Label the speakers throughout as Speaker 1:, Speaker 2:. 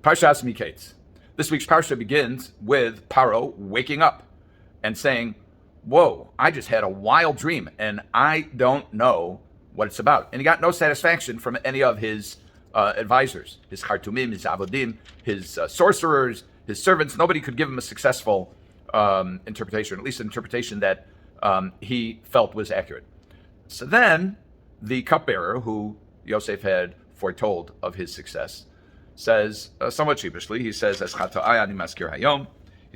Speaker 1: Parshas Miketz. This week's Parsha begins with Paro waking up and saying, whoa, I just had a wild dream and I don't know what it's about. And he got no satisfaction from any of his advisors, his Hartumim, his Avodim, his sorcerers, his servants. Nobody could give him a successful interpretation, at least an interpretation that he felt was accurate. So then the cupbearer, who Yosef had foretold of his success, says, somewhat sheepishly, he says, he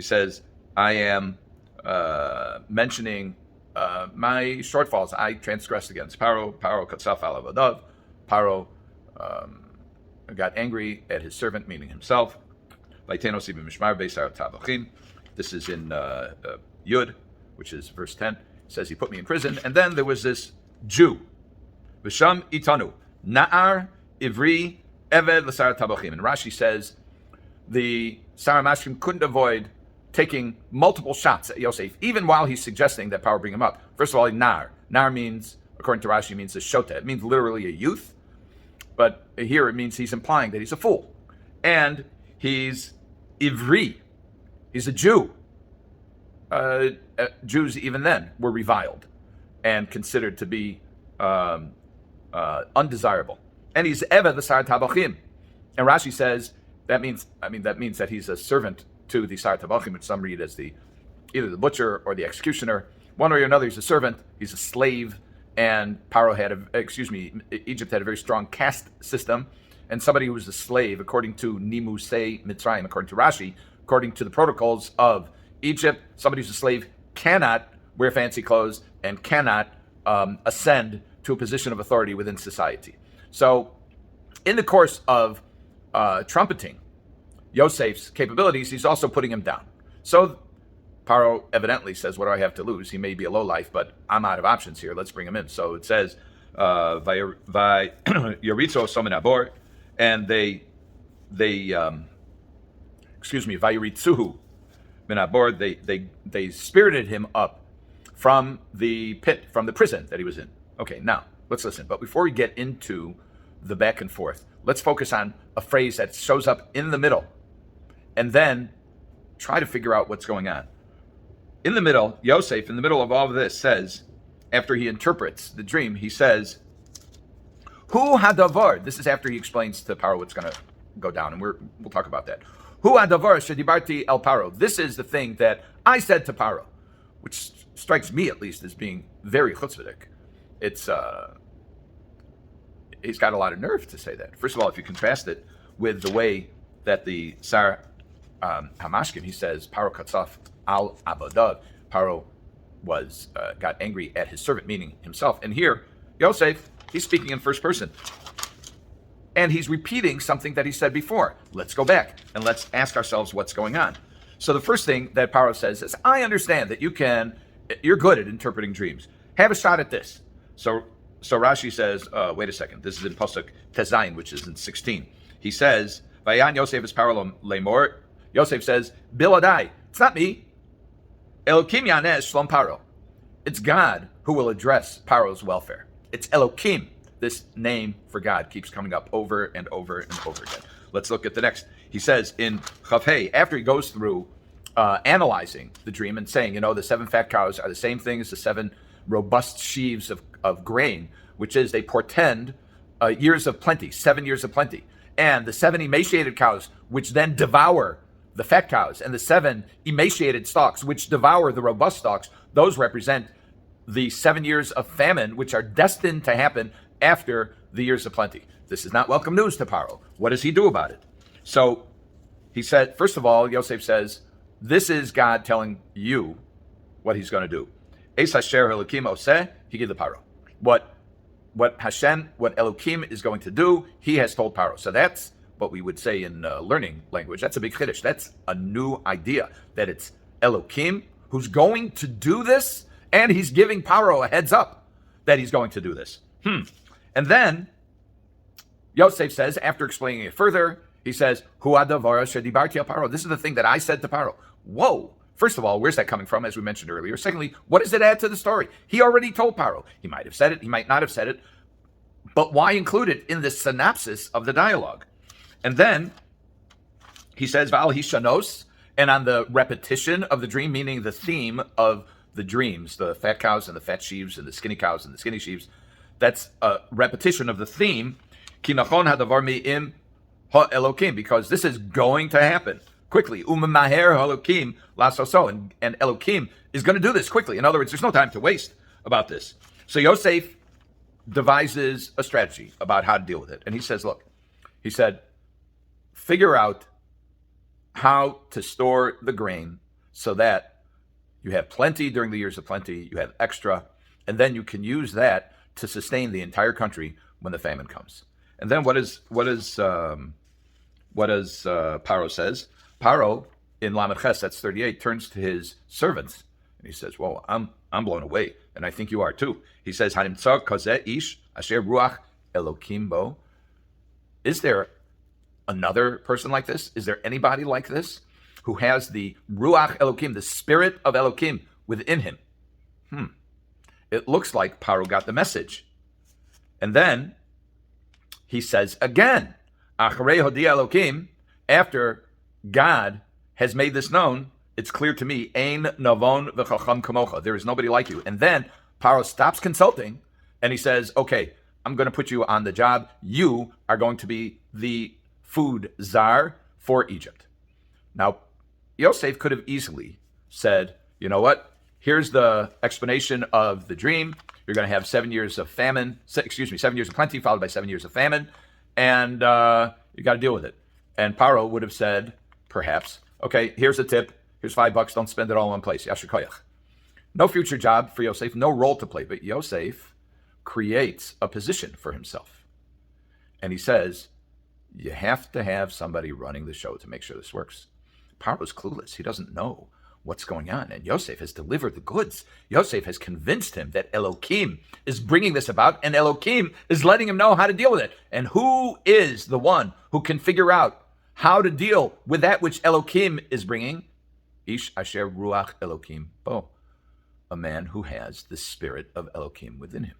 Speaker 1: says, I am mentioning my shortfalls. I transgressed against Paro. Paro katsaf alav adav. Paro got angry at his servant, meaning himself. This is in Yud, which is verse 10. It says he put me in prison. And then there was this Jew, Visham Itanu, Na'ar Ivri Eved L'Sar Tabachim. And Rashi says the Saramashkim couldn't avoid taking multiple shots at Yosef, even while he's suggesting that Paro bring him up. First of all, Nar. Nar means, according to Rashi, means a shota. It means literally a youth. But here it means he's implying that he's a fool. And he's Ivri. He's a Jew. Jews even then were reviled and considered to be undesirable. And he's Eved L'Sar Tabachim. And Rashi says that means that he's a servant to the Sar Tabachim, which some read as either the butcher or the executioner. One way or another, he's a servant, he's a slave, and Egypt had a very strong caste system, and somebody who was a slave, according to Nimusei Mitzrayim, according to Rashi, according to the protocols of Egypt, somebody who's a slave cannot wear fancy clothes and cannot ascend to a position of authority within society. So, in the course of trumpeting Yosef's capabilities, he's also putting him down. So Paro evidently says, what do I have to lose? He may be a lowlife, but I'm out of options here. Let's bring him in. So it says, Yoritzo Somen Abor, and Vayoritzuhu Min Abor, they spirited him up from the pit, from the prison that he was in. Okay, now, let's listen. But before we get into the back and forth, let's focus on a phrase that shows up in the middle, and then try to figure out what's going on. In the middle, Yosef, in the middle of all of this, says, after he interprets the dream, he says, Hu hadavar. This is after he explains to Paro what's going to go down, and we'll talk about that. Hu hadavar shedibarti el Paro. This is the thing that I said to Paro, which strikes me at least as being very chutzpahdik. It's he's got a lot of nerve to say that. First of all, if you contrast it with the way that the Sar Hamashkim, he says, Paro katsaf al abadav. Paro got angry at his servant, meaning himself. And here, Yosef, he's speaking in first person. And he's repeating something that he said before. Let's go back and let's ask ourselves what's going on. So the first thing that Paro says is, I understand that you're good at interpreting dreams. Have a shot at this. So Rashi says, wait a second, this is in Pasuk Tezayin, which is in 16. He says, Vayan Yosef is Paro lemor. Yosef says, Biladai, it's not me. Elokim yaneh shlom Paro. It's God who will address Paro's welfare. It's Elokim. This name for God keeps coming up over and over and over again. Let's look at the next. He says in Chavhei, after he goes through analyzing the dream and saying, the 7 fat cows are the same thing as the 7 robust sheaves of grain, which is they portend years of plenty, 7 years of plenty. And the 7 emaciated cows, which then devour the fat cows, and the 7 emaciated stalks, which devour the robust stalks, those represent the 7 years of famine, which are destined to happen after the years of plenty. This is not welcome news to Paro. What does he do about it? So he said, first of all, Yosef says, this is God telling you what he's going to do. Es hasher Elokim oseh, he gave the Paro. What Elokim is going to do, he has told Paro. So that's what we would say in learning language. That's a big chiddush. That's a new idea, that it's Elokim who's going to do this, and he's giving Paro a heads up that he's going to do this. And then Yosef says, after explaining it further, he says, Hu adavara shedibarti al Paro. This is the thing that I said to Paro. Whoa. First of all, where's that coming from, as we mentioned earlier? Secondly, what does it add to the story? He already told Paro. He might have said it, he might not have said it, but why include it in the synopsis of the dialogue? And then He says, Val Hishanos, and on the repetition of the dream, meaning the theme of the dreams, the fat cows and the fat sheaves and the skinny cows and the skinny sheaves, that's a repetition of the theme. Ki nachon hadavar me'im ha-Elokim, because this is going to happen quickly. Umamaher ha-Elokim lasoso, and Elokim is going to do this quickly. In other words, there's no time to waste about this. So Yosef devises a strategy about how to deal with it. And he says, look, he said, figure out how to store the grain so that you have plenty during the years of plenty, you have extra, and then you can use that to sustain the entire country when the famine comes. And then what does Paro says? Paro in Lamed Ches, that's 38, turns to his servants and he says, "Well, I'm blown away, and I think you are too." He says, "Hanimtza kazeh ish asher ruach Elokim bo." Is there another person like this? Is there anybody like this who has the Ruach Elokim, the spirit of Elokim within him? It looks like Paro got the message. And then he says again, Acharei Hodia Elokim, after God has made this known, it's clear to me, Ein Navon v'chacham kamocha. There is nobody like you. And then Paro stops consulting and he says, okay, I'm going to put you on the job. You are going to be the food czar for Egypt. Now, Yosef could have easily said, you know what? Here's the explanation of the dream. You're going to have 7 years of famine, 7 years of plenty, followed by 7 years of famine, and you got to deal with it. And Paro would have said, perhaps, okay, here's a tip. Here's $5. Don't spend it all in one place. Yasher koyach. No future job for Yosef, no role to play, but Yosef creates a position for himself. And he says, you have to have somebody running the show to make sure this works. Paro's clueless. He doesn't know what's going on. And Yosef has delivered the goods. Yosef has convinced him that Elokim is bringing this about, and Elokim is letting him know how to deal with it. And who is the one who can figure out how to deal with that which Elokim is bringing? Ish asher ruach Elokim bo. A man who has the spirit of Elokim within him.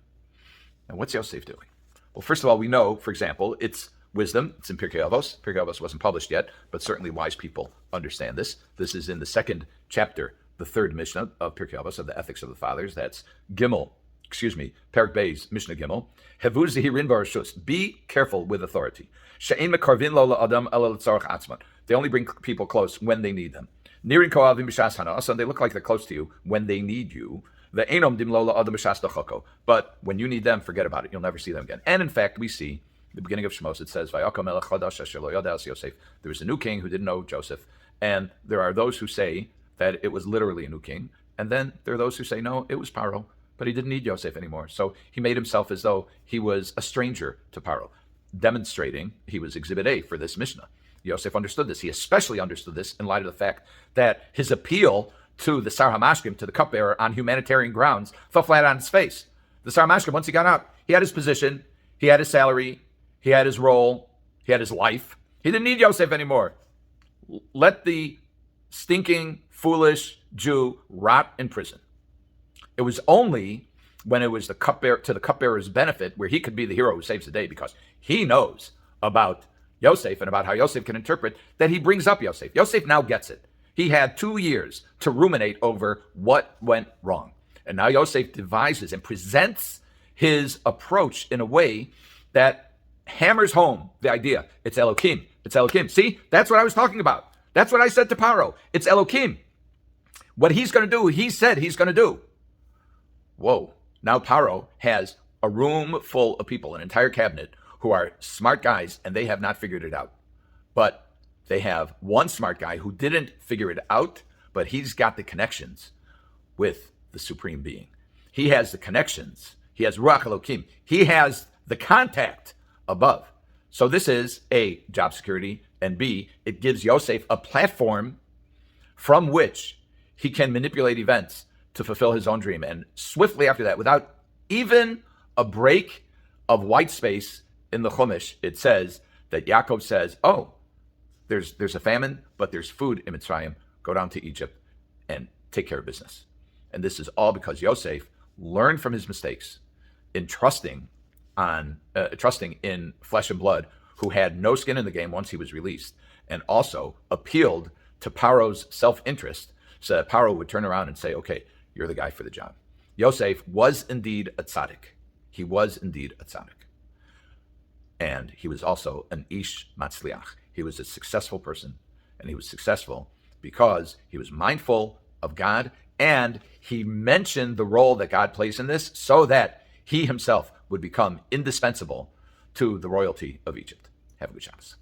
Speaker 1: And what's Yosef doing? Well, first of all, we know, for example, it's wisdom. It's in Pirkei Avos. Pirkei Avos wasn't published yet, but certainly wise people understand this. This is in the second chapter, the third Mishnah of Pirkei Avos, of the Ethics of the Fathers. That's Perek Bey's Mishnah Gimel. Hevu zehirin barashus. Be careful with authority. She'ein mekarvin lo la'adam ela l'tzarach atzman. They only bring people close when they need them. Nirin ko'avim b'shas hanas, and they look like they're close to you when they need you. The enom dim lo la'adam b'shas dachoko. But when you need them, forget about it. You'll never see them again. And in fact, we see the beginning of Shemos, it says, Vayakam melech chadash asher lo yada'as Yosef. There was a new king who didn't know Joseph. And there are those who say that it was literally a new king. And then there are those who say, no, it was Paro, but he didn't need Yosef anymore. So he made himself as though he was a stranger to Paro, demonstrating he was Exhibit A for this Mishnah. Yosef understood this. He especially understood this in light of the fact that his appeal to the Sar HaMashkim, to the cupbearer on humanitarian grounds, fell flat on his face. The Sar HaMashkim, once he got out, he had his position, he had his salary, he had his role, he had his life. He didn't need Yosef anymore. Let the stinking, foolish Jew rot in prison. It was only when it was the cupbearer, to the cupbearer's benefit, where he could be the hero who saves the day, because he knows about Yosef and about how Yosef can interpret, that he brings up Yosef. Yosef now gets it. He had 2 years to ruminate over what went wrong. And now Yosef devises and presents his approach in a way that hammers home the idea. It's Elokim. It's Elokim. See, that's what I was talking about. That's what I said to Paro. It's Elokim. What he's going to do, he said he's going to do. Whoa. Now Paro has a room full of people, an entire cabinet, who are smart guys, and they have not figured it out. But they have one smart guy who didn't figure it out, but he's got the connections with the Supreme Being. He has the connections. He has Ruach Elokim. He has the contact above. So this is A, job security, and B, it gives Yosef a platform from which he can manipulate events to fulfill his own dream. And swiftly after that, without even a break of white space in the Chumash, it says that Yaakov says, oh, there's a famine, but there's food in Mitzrayim. Go down to Egypt and take care of business. And this is all because Yosef learned from his mistakes in trusting in flesh and blood who had no skin in the game once he was released, and also appealed to Paro's self-interest so that Paro would turn around and say, okay, you're the guy for the job. Yosef was indeed a tzaddik. He was indeed a tzaddik. And he was also an ish matzliach. He was a successful person, and he was successful because he was mindful of God, and he mentioned the role that God plays in this so that he himself would become indispensable to the royalty of Egypt. Have a good Shabbos.